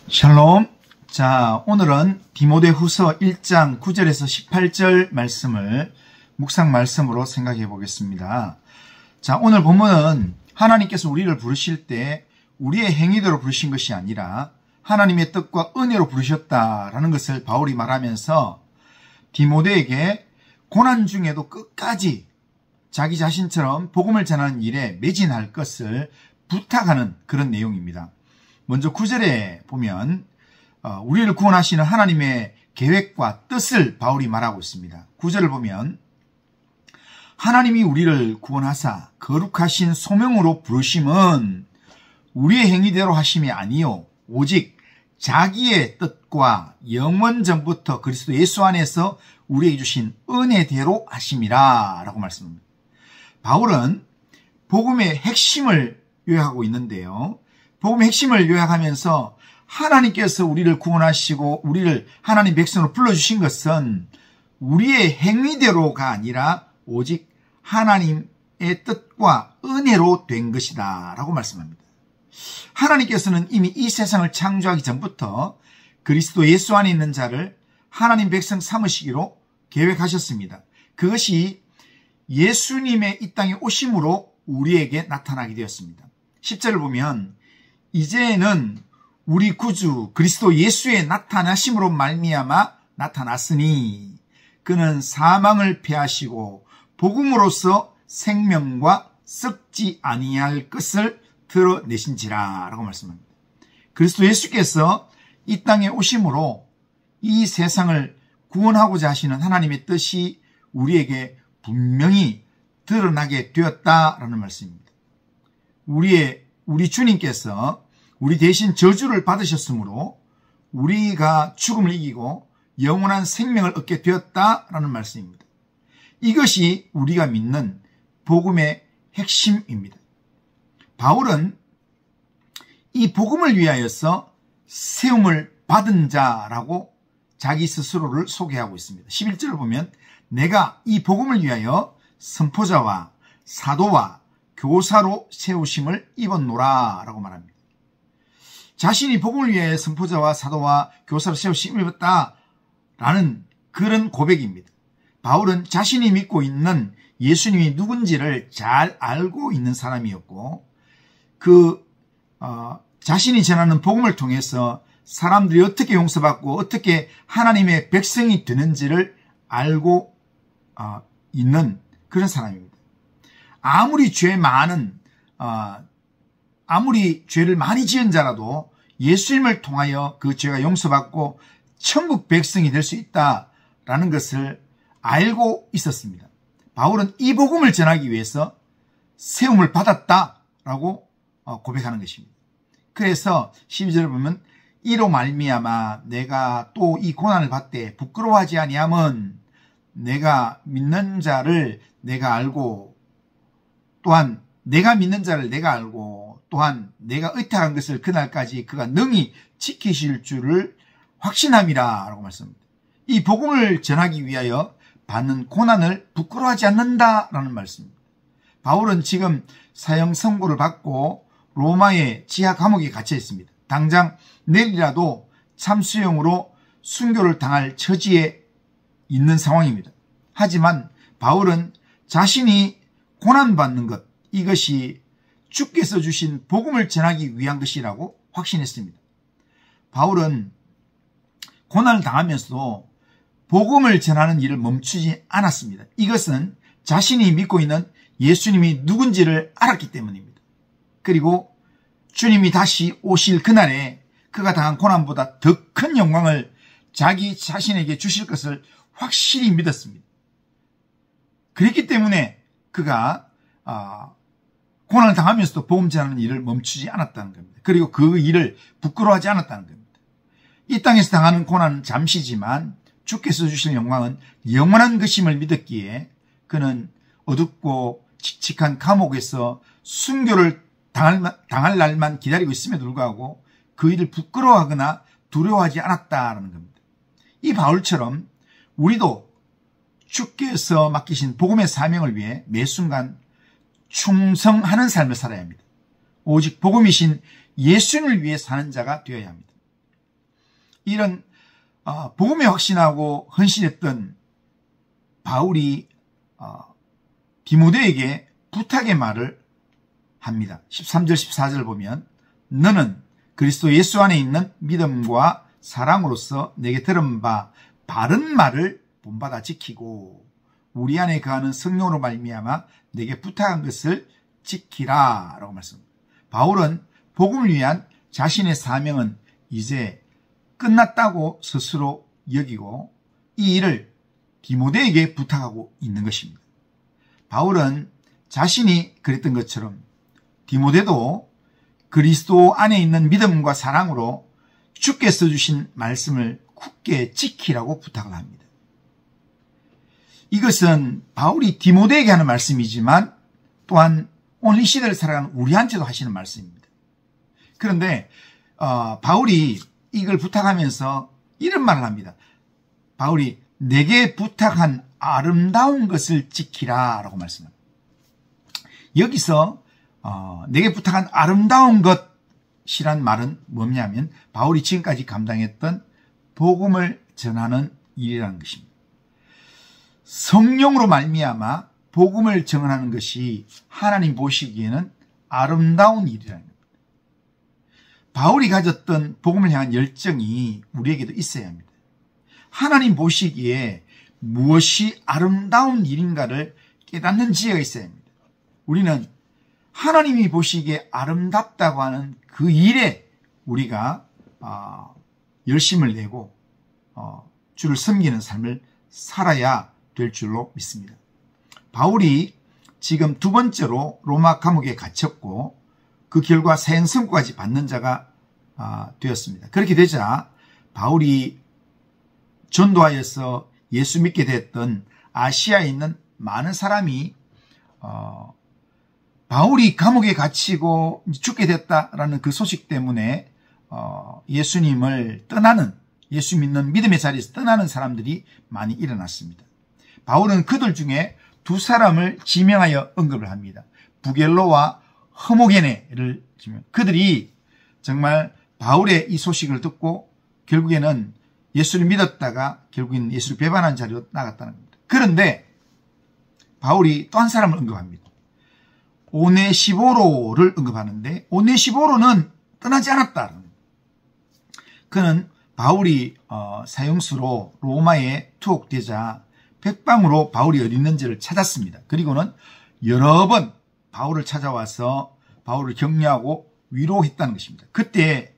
샬롬. 자, 오늘은 디모데후서 1장 9절에서 18절 말씀을 묵상 말씀으로 생각해 보겠습니다. 자, 오늘 본문은 하나님께서 우리를 부르실 때 우리의 행위대로 부르신 것이 아니라 하나님의 뜻과 은혜로 부르셨다라는 것을 바울이 말하면서 디모데에게 고난 중에도 끝까지 자기 자신처럼 복음을 전하는 일에 매진할 것을 부탁하는 그런 내용입니다. 먼저 9절에 보면 우리를 구원하시는 하나님의 계획과 뜻을 바울이 말하고 있습니다. 9절을 보면 하나님이 우리를 구원하사 거룩하신 소명으로 부르심은 우리의 행위대로 하심이 아니요 오직 자기의 뜻과 영원 전부터 그리스도 예수 안에서 우리에게 주신 은혜대로 하심이라 라고 말씀합니다. 바울은 복음의 핵심을 요약하고 있는데요. 복음의 핵심을 요약하면서 하나님께서 우리를 구원하시고 우리를 하나님 백성으로 불러주신 것은 우리의 행위대로가 아니라 오직 하나님의 뜻과 은혜로 된 것이다 라고 말씀합니다. 하나님께서는 이미 이 세상을 창조하기 전부터 그리스도 예수 안에 있는 자를 하나님 백성 삼으시기로 계획하셨습니다. 그것이 예수님의 이 땅에 오심으로 우리에게 나타나게 되었습니다. 10절을 보면 이제는 우리 구주 그리스도 예수의 나타나심으로 말미암아 나타났으니 그는 사망을 패하시고 복음으로써 생명과 썩지 아니할 것을 드러내신지라 라고 말씀합니다. 그리스도 예수께서 이 땅에 오심으로 이 세상을 구원하고자 하시는 하나님의 뜻이 우리에게 분명히 드러나게 되었다라는 말씀입니다. 우리 주님께서 우리 대신 저주를 받으셨으므로 우리가 죽음을 이기고 영원한 생명을 얻게 되었다라는 말씀입니다. 이것이 우리가 믿는 복음의 핵심입니다. 바울은 이 복음을 위하여서 세움을 받은 자라고 자기 스스로를 소개하고 있습니다. 11절을 보면 내가 이 복음을 위하여 선포자와 사도와 교사로 세우심을 입었노라 라고 말합니다. 자신이 복음을 위해 선포자와 사도와 교사로 세우심을 입었다라는 그런 고백입니다. 바울은 자신이 믿고 있는 예수님이 누군지를 잘 알고 있는 사람이었고 자신이 전하는 복음을 통해서 사람들이 어떻게 용서받고 어떻게 하나님의 백성이 되는지를 알고 있는 그런 사람입니다. 아무리 죄를 많이 지은 자라도 예수님을 통하여 그 죄가 용서받고 천국 백성이 될 수 있다라는 것을 알고 있었습니다. 바울은 이 복음을 전하기 위해서 세움을 받았다라고 고백하는 것입니다. 그래서 12절을 보면 이로 말미암아 내가 또 이 고난을 받되 부끄러워하지 아니함은 내가 믿는 자를 내가 알고 또한 내가 믿는 자를 내가 알고 또한 내가 의탁한 것을 그날까지 그가 능히 지키실 줄을 확신함이라 라고 말씀합니다. 이 복음을 전하기 위하여 받는 고난을 부끄러워하지 않는다라는 말씀입니다. 바울은 지금 사형 선고를 받고 로마의 지하 감옥에 갇혀 있습니다. 당장 내일이라도 참수형으로 순교를 당할 처지에 있는 상황입니다. 하지만 바울은 자신이 고난받는 것, 이것이 주께서 주신 복음을 전하기 위한 것이라고 확신했습니다. 바울은 고난을 당하면서도 복음을 전하는 일을 멈추지 않았습니다. 이것은 자신이 믿고 있는 예수님이 누군지를 알았기 때문입니다. 그리고 주님이 다시 오실 그날에 그가 당한 고난보다 더 큰 영광을 자기 자신에게 주실 것을 확실히 믿었습니다. 그렇기 때문에 그가 고난을 당하면서도 복음 전하는 일을 멈추지 않았다는 겁니다. 그리고 그 일을 부끄러워하지 않았다는 겁니다. 이 땅에서 당하는 고난은 잠시지만 주께서 주실 영광은 영원한 것임을 믿었기에 그는 어둡고 칙칙한 감옥에서 순교를 당할 날만 기다리고 있음에도 불구하고 그 일을 부끄러워하거나 두려워하지 않았다는 겁니다. 이 바울처럼 우리도 주께서 맡기신 복음의 사명을 위해 매 순간 충성하는 삶을 살아야 합니다. 오직 복음이신 예수님을 위해 사는 자가 되어야 합니다. 이런 복음에 확신하고 헌신했던 바울이 디모데에게 부탁의 말을 합니다. 13절 14절 보면 너는 그리스도 예수 안에 있는 믿음과 사랑으로서 내게 들은 바 바른 말을 본받아 지키고 우리 안에 거하는 성령으로 말미암아 내게 부탁한 것을 지키라 라고 말씀합니다. 바울은 복음을 위한 자신의 사명은 이제 끝났다고 스스로 여기고 이 일을 디모데에게 부탁하고 있는 것입니다. 바울은 자신이 그랬던 것처럼 디모데도 그리스도 안에 있는 믿음과 사랑으로 주께서 주신 말씀을 굳게 지키라고 부탁을 합니다. 이것은 바울이 디모데에게 하는 말씀이지만 또한 오늘 이 시대를 살아가는 우리한테도 하시는 말씀입니다. 그런데 바울이 이걸 부탁하면서 이런 말을 합니다. 바울이 내게 부탁한 아름다운 것을 지키라 라고 말씀합니다. 여기서 내게 부탁한 아름다운 것이란 말은 뭐냐면 바울이 지금까지 감당했던 복음을 전하는 일이라는 것입니다. 성령으로 말미암아 복음을 전하는 것이 하나님 보시기에는 아름다운 일이라는 겁니다. 바울이 가졌던 복음을 향한 열정이 우리에게도 있어야 합니다. 하나님 보시기에 무엇이 아름다운 일인가를 깨닫는 지혜가 있어야 합니다. 우리는 하나님이 보시기에 아름답다고 하는 그 일에 우리가 열심을 내고 주를 섬기는 삶을 살아야 될 줄로 믿습니다. 바울이 지금 두 번째로 로마 감옥에 갇혔고 그 결과 사형 선고까지 받는 자가 되었습니다. 그렇게 되자 바울이 전도하여서 예수 믿게 됐던 아시아에 있는 많은 사람이 바울이 감옥에 갇히고 죽게 됐다라는 그 소식 때문에 예수님을 떠나는, 예수 믿는 믿음의 자리에서 떠나는 사람들이 많이 일어났습니다. 바울은 그들 중에 두 사람을 지명하여 언급을 합니다. 부겔로와 허모게네를 지명. 그들이 정말 바울의 이 소식을 듣고 결국에는 예수를 믿었다가 결국에는 예수를 배반한 자리로 나갔다는 겁니다. 그런데 바울이 또 한 사람을 언급합니다. 오네시보로를 언급하는데 오네시보로는 떠나지 않았다. 그는 바울이 사형수로 로마에 투옥되자 백방으로 바울이 어디 있는지를 찾았습니다. 그리고는 여러 번 바울을 찾아와서 바울을 격려하고 위로했다는 것입니다. 그때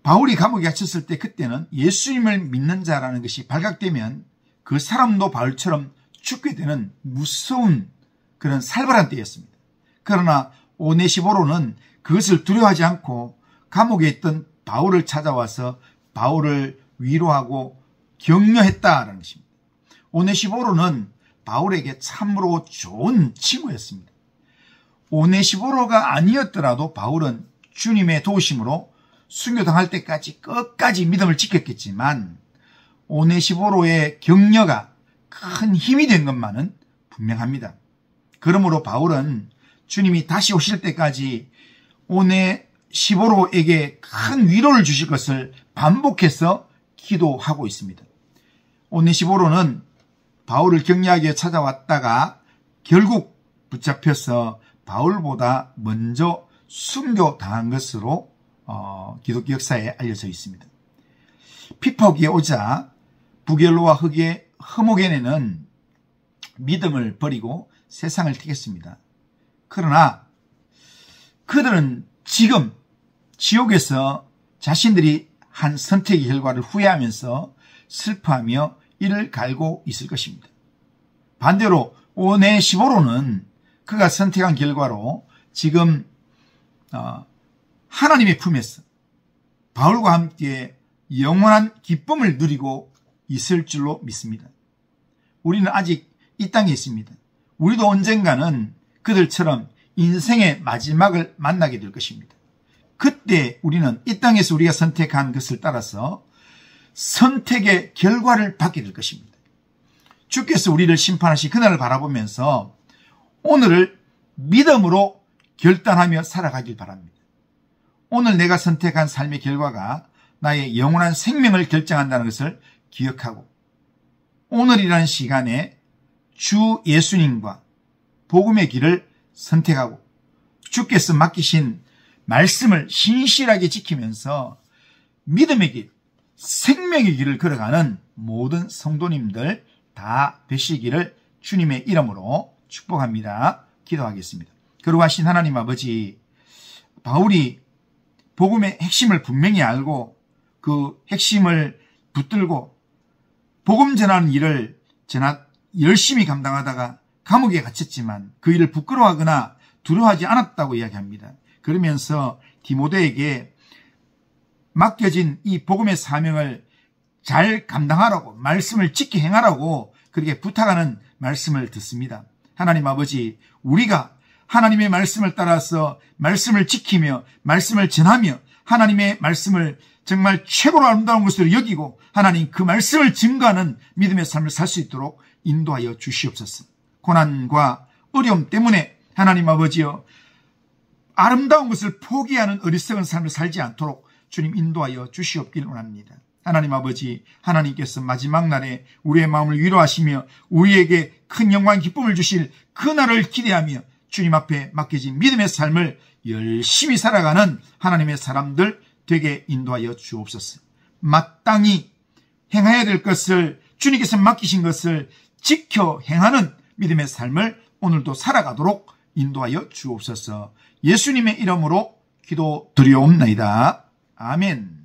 바울이 감옥에 갇혔을 때 그때는 예수님을 믿는 자라는 것이 발각되면 그 사람도 바울처럼 죽게 되는 무서운 그런 살벌한 때였습니다. 그러나 오네시보로는 그것을 두려워하지 않고 감옥에 있던 바울을 찾아와서 바울을 위로하고 격려했다라는 것입니다. 오네시보로는 바울에게 참으로 좋은 친구였습니다. 오네시보로가 아니었더라도 바울은 주님의 도우심으로 순교당할 때까지 끝까지 믿음을 지켰겠지만 오네시보로의 격려가 큰 힘이 된 것만은 분명합니다. 그러므로 바울은 주님이 다시 오실 때까지 오네시보로에게 큰 위로를 주실 것을 반복해서 기도하고 있습니다. 오네시보로는 바울을 격려하기 위해 찾아왔다가 결국 붙잡혀서 바울보다 먼저 순교당한 것으로 기독교 역사에 알려져 있습니다. 피파오기에 오자 부겔로와 허모게네는 믿음을 버리고 세상을 택했습니다. 그러나 그들은 지금 지옥에서 자신들이 한 선택의 결과를 후회하면서 슬퍼하며 이를 갈고 있을 것입니다. 반대로 오네시보로는 그가 선택한 결과로 지금 하나님의 품에서 바울과 함께 영원한 기쁨을 누리고 있을 줄로 믿습니다. 우리는 아직 이 땅에 있습니다. 우리도 언젠가는 그들처럼 인생의 마지막을 만나게 될 것입니다. 그때 우리는 이 땅에서 우리가 선택한 것을 따라서 선택의 결과를 받게 될 것입니다. 주께서 우리를 심판하시 그날을 바라보면서 오늘을 믿음으로 결단하며 살아가길 바랍니다. 오늘 내가 선택한 삶의 결과가 나의 영원한 생명을 결정한다는 것을 기억하고 오늘이라는 시간에 주 예수님과 복음의 길을 선택하고 주께서 맡기신 말씀을 신실하게 지키면서 믿음의 길, 생명의 길을 걸어가는 모든 성도님들 다 되시기를 주님의 이름으로 축복합니다. 기도하겠습니다. 거룩하신 하나님 아버지, 바울이 복음의 핵심을 분명히 알고 그 핵심을 붙들고 복음 전하는 일을 열심히 감당하다가 감옥에 갇혔지만 그 일을 부끄러워하거나 두려워하지 않았다고 이야기합니다. 그러면서 디모데에게 맡겨진 이 복음의 사명을 잘 감당하라고, 말씀을 지켜 행하라고 그렇게 부탁하는 말씀을 듣습니다. 하나님 아버지, 우리가 하나님의 말씀을 따라서 말씀을 지키며 말씀을 전하며 하나님의 말씀을 정말 최고로 아름다운 것으로 여기고 하나님 그 말씀을 증거하는 믿음의 삶을 살 수 있도록 인도하여 주시옵소서. 고난과 어려움 때문에 하나님 아버지여 아름다운 것을 포기하는 어리석은 삶을 살지 않도록 주님 인도하여 주시옵길 원합니다. 하나님 아버지, 하나님께서 마지막 날에 우리의 마음을 위로하시며 우리에게 큰 영광 기쁨을 주실 그 날을 기대하며 주님 앞에 맡겨진 믿음의 삶을 열심히 살아가는 하나님의 사람들 되게 인도하여 주옵소서. 마땅히 행해야 될 것을, 주님께서 맡기신 것을 지켜 행하는 믿음의 삶을 오늘도 살아가도록 인도하여 주옵소서. 예수님의 이름으로 기도드리옵나이다. 아멘.